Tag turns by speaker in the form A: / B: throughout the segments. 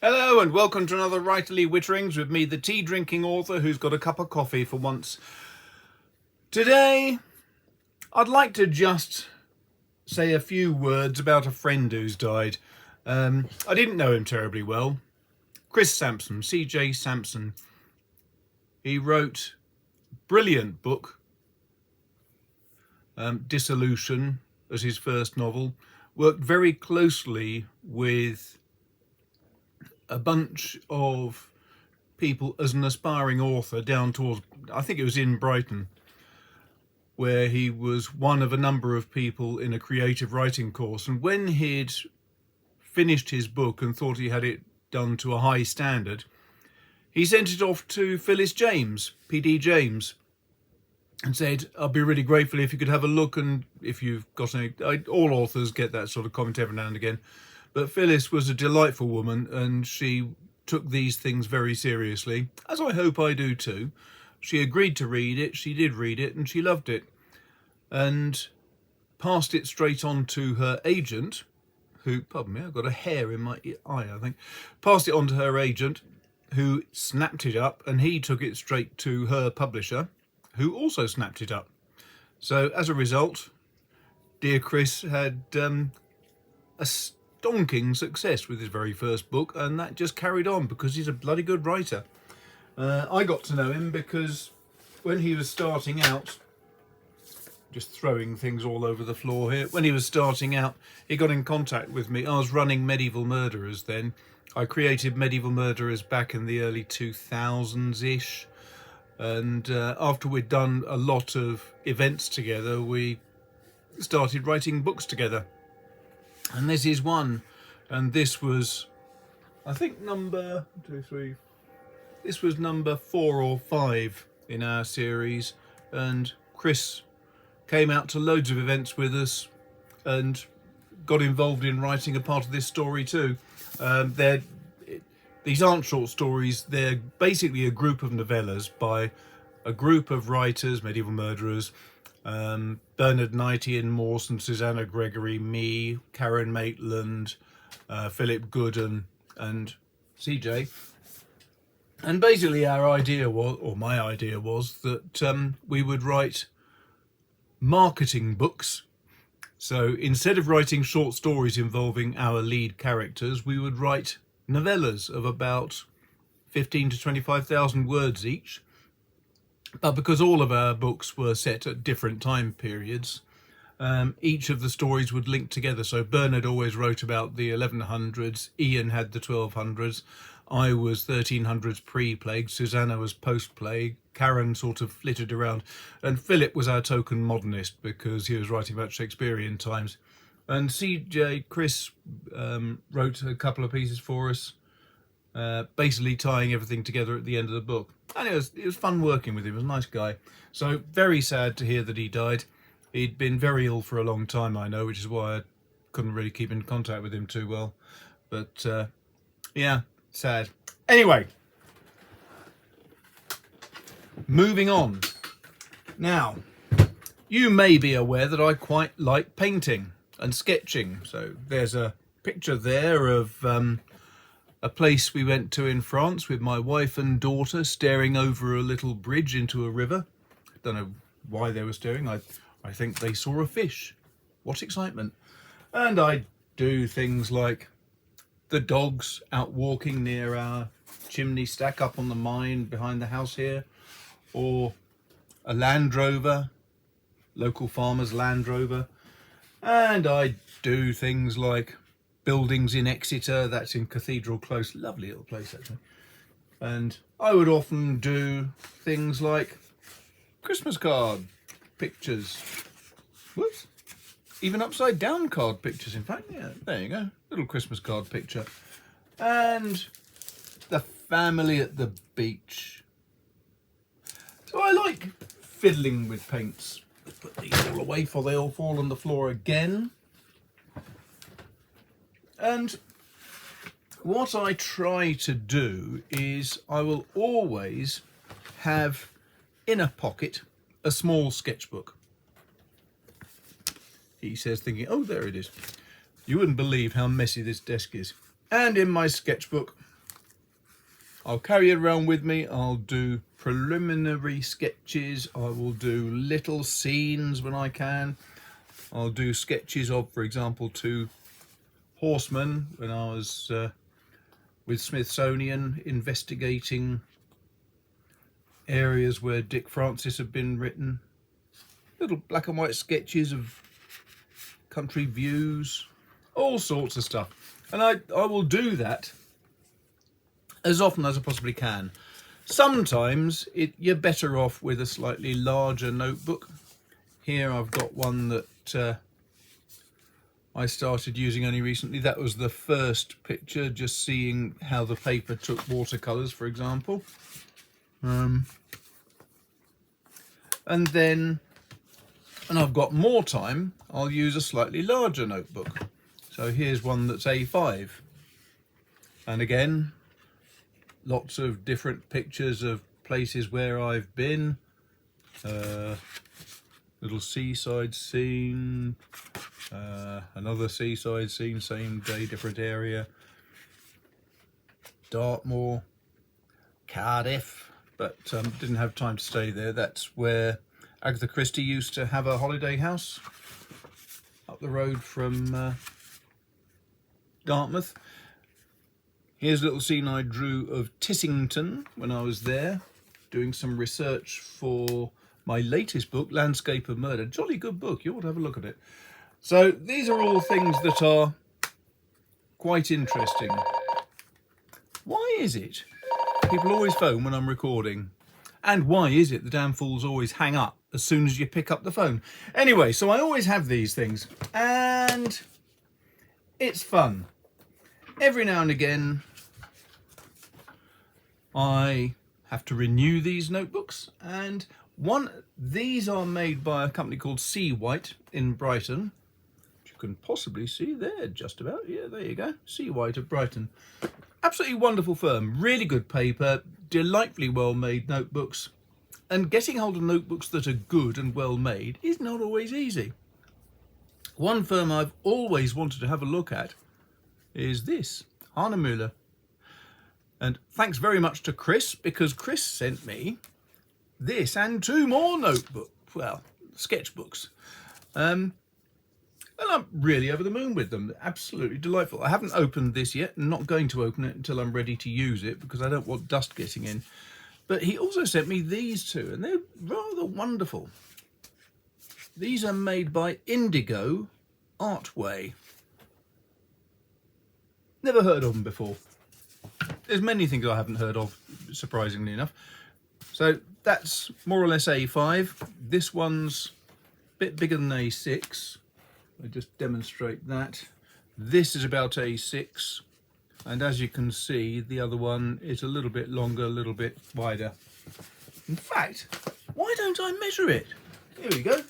A: Hello and welcome to another Writerly Witterings with me, the tea-drinking author who's got a cup of coffee for once. Today, I'd like to just say a few words about a friend who's died. I didn't know him terribly well. Chris Samson, CJ Samson. He wrote a brilliant book, Dissolution, as his first novel. Worked very closely with a bunch of people as an aspiring author down towards, I think it was in Brighton, where he was one of a number of people in a creative writing course. And when he'd finished his book and thought he had it done to a high standard, he sent it off to Phyllis James, PD James, and said, I'd be really grateful if you could have a look, and if you've got any... all authors get that sort of comment every now and again. But Phyllis was a delightful woman, and she took these things very seriously, as I hope I do too. She agreed to read it, she did read it, and she loved it. And passed it straight on to her agent, who, pardon me, I've got a hair in my eye, I think. Passed it on to her agent, who snapped it up, and he took it straight to her publisher, who also snapped it up. So, as a result, dear Chris had a stonking success with his very first book, and that just carried on because he's a bloody good writer. I got to know him because when he was starting out, just throwing things all over the floor here, when he was starting out, he got in contact with me. I was running Medieval Murderers then. I created Medieval Murderers back in the early 2000s-ish, and after we'd done a lot of events together, we started writing books together. And this is one, and this was, I think, this was number 4 or 5 in our series, and Chris came out to loads of events with us and got involved in writing a part of this story too. These aren't short stories, they're basically a group of novellas by a group of writers, Medieval Murderers, Bernard Knight, Ian Mawson, Susanna Gregory, me, Karen Maitland, Philip Gooden and CJ. And basically our idea was, or my idea was, that we would write marketing books. So instead of writing short stories involving our lead characters, we would write novellas of about 15 to 25,000 words each. But because all of our books were set at different time periods, each of the stories would link together. So Bernard always wrote about the 1100s, Ian had the 1200s, I was 1300s pre-plague, Susanna was post-plague, Karen sort of flitted around, and Philip was our token modernist because he was writing about Shakespearean times. And Chris wrote a couple of pieces for us, basically tying everything together at the end of the book. And it was fun working with him. He was a nice guy. So very sad to hear that he died. He'd been very ill for a long time, I know, which is why I couldn't really keep in contact with him too well. But yeah, sad. Anyway, moving on. Now, you may be aware that I quite like painting and sketching. So there's a picture there of a place we went to in France with my wife and daughter staring over a little bridge into a river. Don't know why they were staring. I think they saw a fish. What excitement. And I do things like the dogs out walking near our chimney stack up on the mine behind the house here, or a Land Rover, local farmer's Land Rover. And I do things like buildings in Exeter, that's in Cathedral Close, lovely little place actually. And I would often do things like Christmas card pictures, whoops, even upside down card pictures, in fact. Yeah, there you go, little Christmas card picture. And the family at the beach. So I like fiddling with paints. Put these all away before they all fall on the floor again. And what I try to do is I will always have in a pocket a small sketchbook. He says, thinking, oh, there it is. You wouldn't believe how messy this desk is. And in my sketchbook, I'll carry it around with me. I'll do preliminary sketches. I will do little scenes when I can. I'll do sketches of, for example, 2 horsemen when I was with Smithsonian investigating areas where Dick Francis had been written. Little black and white sketches of country views, all sorts of stuff. And I will do that as often as I possibly can. Sometimes you're better off with a slightly larger notebook. Here I've got one that I started using only recently. That was the first picture, just seeing how the paper took watercolours, for example. And then when I've got more time, I'll use a slightly larger notebook. So here's one that's A5. And again, lots of different pictures of places where I've been. Little seaside scene, another seaside scene, same day, different area. Dartmoor, Cardiff, but didn't have time to stay there. That's where Agatha Christie used to have a holiday house, up the road from Dartmouth. Here's a little scene I drew of Tissington when I was there, doing some research for my latest book, Landscape of Murder. Jolly good book, you ought to have a look at it. So these are all things that are quite interesting. Why is it people always phone when I'm recording? And why is it the damn fools always hang up as soon as you pick up the phone? Anyway, so I always have these things, and it's fun. Every now and again, I have to renew these notebooks, and these are made by a company called C White in Brighton, which you can possibly see there just about. Yeah, there you go, C White of Brighton. Absolutely wonderful firm, really good paper, delightfully well made notebooks, and getting hold of notebooks that are good and well made is not always easy. One firm I've always wanted to have a look at is this, Hahnemüller. And thanks very much to Chris, because Chris sent me this and 2 more sketchbooks. And I'm really over the moon with them. Absolutely delightful. I haven't opened this yet. I'm not going to open it until I'm ready to use it, because I don't want dust getting in. But he also sent me these 2, and they're rather wonderful. These are made by Indigo Artway. Never heard of them before. There's many things I haven't heard of, surprisingly enough. So that's more or less A5. This one's a bit bigger than A6. I just demonstrate that. This is about A6. And as you can see, the other one is a little bit longer, a little bit wider. In fact, why don't I measure it? Here we go.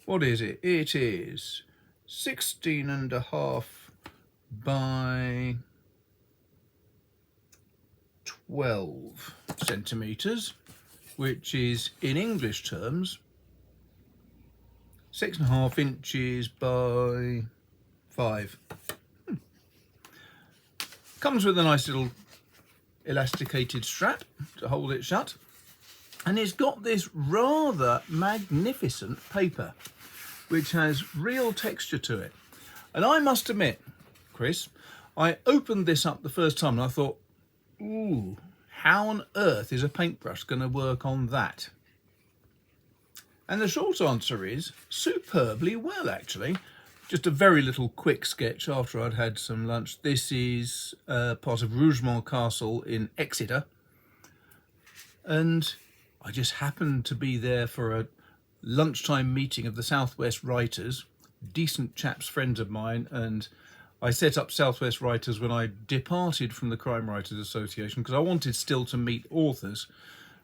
A: What is it? It is 16.5 by 12 centimetres, which is, in English terms, 6.5 inches by 5. Comes with a nice little elasticated strap to hold it shut, and it's got this rather magnificent paper which has real texture to it. And I must admit, Chris, I opened this up the first time and I thought, ooh, how on earth is a paintbrush going to work on that? And the short answer is superbly well, actually. Just a very little quick sketch after I'd had some lunch. This is part of Rougemont Castle in Exeter. And I just happened to be there for a lunchtime meeting of the Southwest Writers, decent chaps, friends of mine, and I set up Southwest Writers when I departed from the Crime Writers Association because I wanted still to meet authors,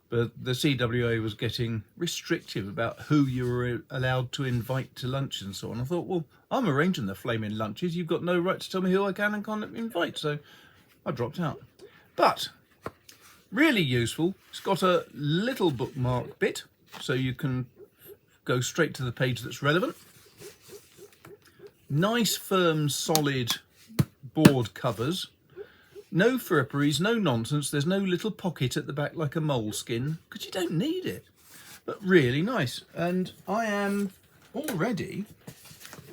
A: but the CWA was getting restrictive about who you were allowed to invite to lunch and so on. I thought, well, I'm arranging the flaming lunches. You've got no right to tell me who I can and can't invite. So I dropped out. But really useful. It's got a little bookmark bit so you can go straight to the page that's relevant. Nice, firm, solid board covers. No fripperies, no nonsense. There's no little pocket at the back like a moleskin, because you don't need it. But really nice. And I am already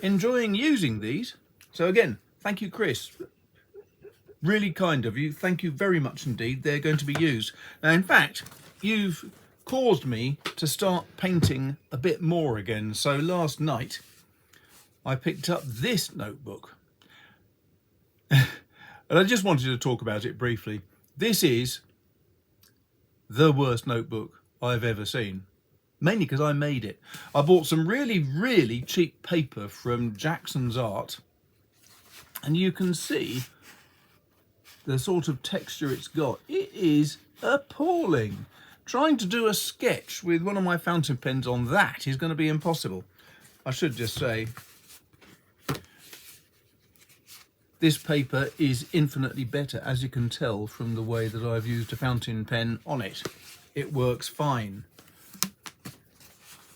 A: enjoying using these. So again, thank you, Chris. Really kind of you. Thank you very much indeed. They're going to be used. Now, in fact, you've caused me to start painting a bit more again. So last night, I picked up this notebook. And I just wanted to talk about it briefly. This is the worst notebook I've ever seen. Mainly because I made it. I bought some really, really cheap paper from Jackson's Art. And you can see the sort of texture it's got. It is appalling. Trying to do a sketch with one of my fountain pens on that is going to be impossible. I should just say, this paper is infinitely better, as you can tell from the way that I've used a fountain pen on it. It works fine.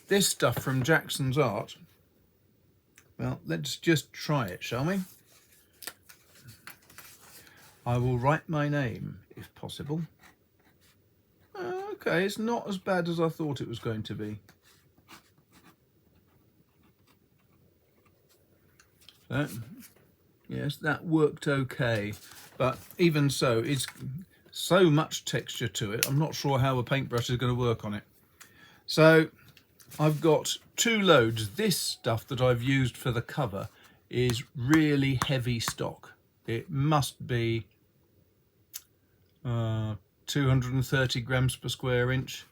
A: This stuff from Jackson's Art, well, let's just try it, shall we? I will write my name, if possible. Okay, it's not as bad as I thought it was going to be. So, yes, that worked okay, but even so, it's so much texture to it, I'm not sure how a paintbrush is going to work on it. So I've got 2 loads. This stuff that I've used for the cover is really heavy stock. It must be 230 grams per square inch,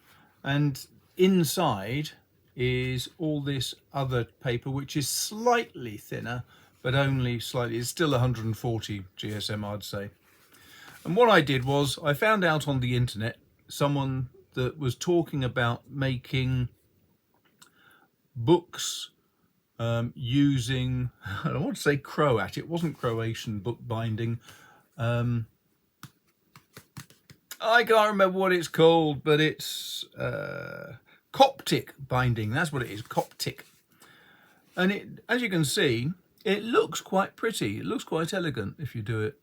A: and inside is all this other paper which is slightly thinner, but only slightly. It's still 140 GSM, I'd say. And what I did was I found out on the internet someone that was talking about making books using, I don't want to say Croat, it wasn't Croatian book binding. I can't remember what it's called, but it's Coptic binding. That's what it is, Coptic. And it, as you can see, it looks quite pretty. It looks quite elegant if you do it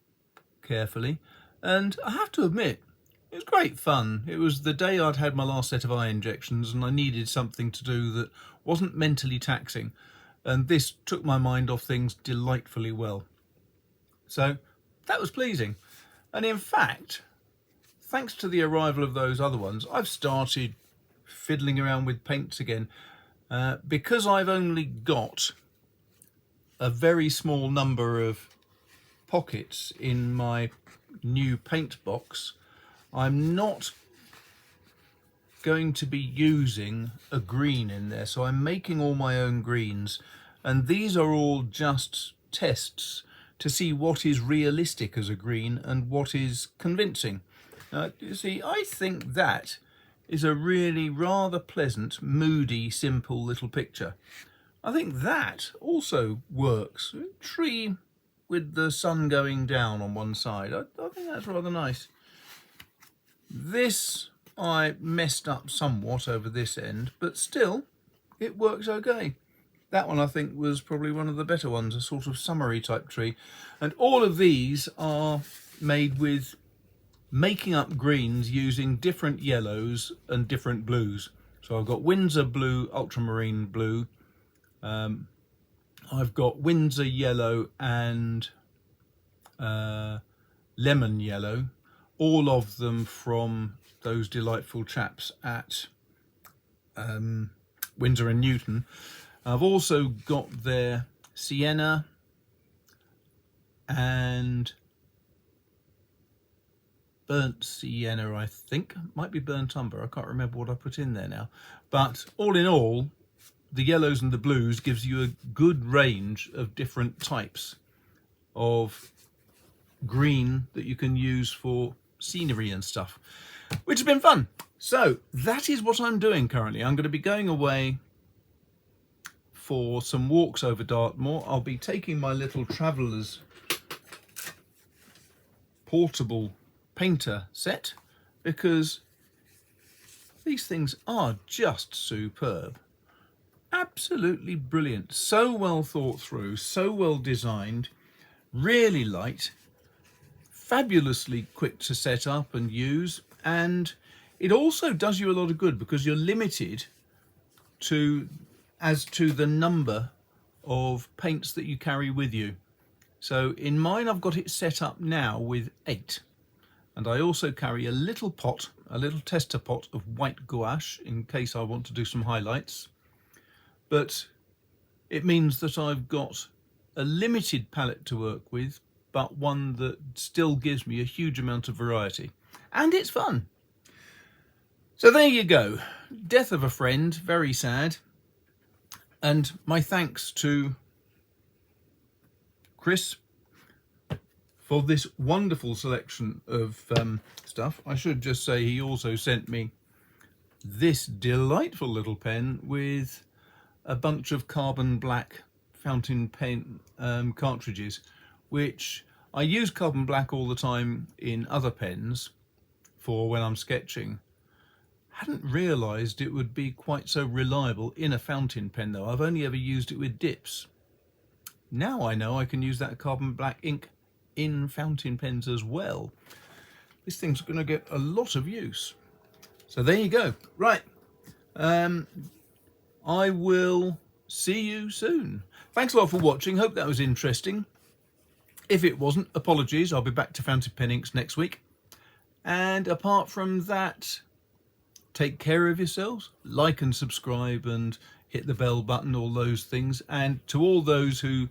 A: carefully. And I have to admit, it was great fun. It was the day I'd had my last set of eye injections and I needed something to do that wasn't mentally taxing. And this took my mind off things delightfully well. So that was pleasing. And in fact, thanks to the arrival of those other ones, I've started fiddling around with paints again. Because I've only got a very small number of pockets in my new paint box, I'm not going to be using a green in there. So I'm making all my own greens, and these are all just tests to see what is realistic as a green and what is convincing. You see, I think that is a really rather pleasant, moody, simple little picture. I think that also works. A tree with the sun going down on one side. I think that's rather nice. This I messed up somewhat over this end, but still, it works okay. That one I think was probably one of the better ones, a sort of summery type tree. And all of these are made with making up greens using different yellows and different blues. So I've got Windsor blue, ultramarine blue, I've got Windsor yellow and lemon yellow, all of them from those delightful chaps at Windsor and Newton. I've also got their sienna and burnt sienna, I think. Might be burnt umber. I can't remember what I put in there now. But all in all, the yellows and the blues gives you a good range of different types of green that you can use for scenery and stuff, which has been fun. So that is what I'm doing currently. I'm going to be going away for some walks over Dartmoor. I'll be taking my little Traveller's portable painter set because these things are just superb. Absolutely brilliant. So well thought through, so well designed, really light, fabulously quick to set up and use, and it also does you a lot of good because you're limited as to the number of paints that you carry with you. So in mine I've got it set up now with 8, and I also carry a little pot, a little tester pot of white gouache in case I want to do some highlights. But it means that I've got a limited palette to work with, but one that still gives me a huge amount of variety, and it's fun. So there you go, death of a friend, very sad. And my thanks to Chris for this wonderful selection of stuff. I should just say he also sent me this delightful little pen with a bunch of carbon black fountain pen cartridges, which I use carbon black all the time in other pens for when I'm sketching. Hadn't realised it would be quite so reliable in a fountain pen though. I've only ever used it with dips. Now I know I can use that carbon black ink in fountain pens as well. This thing's going to get a lot of use. So there you go. Right. I will see you soon. Thanks a lot for watching. Hope that was interesting. If it wasn't, apologies. I'll be back to fountain pen inks next week. And apart from that, take care of yourselves, like and subscribe and hit the bell button, all those things. And to all those who,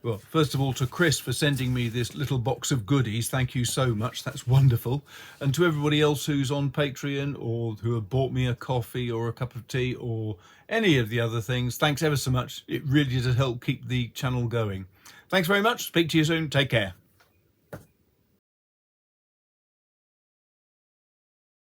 A: well, first of all to Chris for sending me this little box of goodies, thank you so much, that's wonderful. And to everybody else who's on Patreon or who have bought me a coffee or a cup of tea or any of the other things, thanks ever so much. It really does help keep the channel going. Thanks very much, speak to you soon, take care.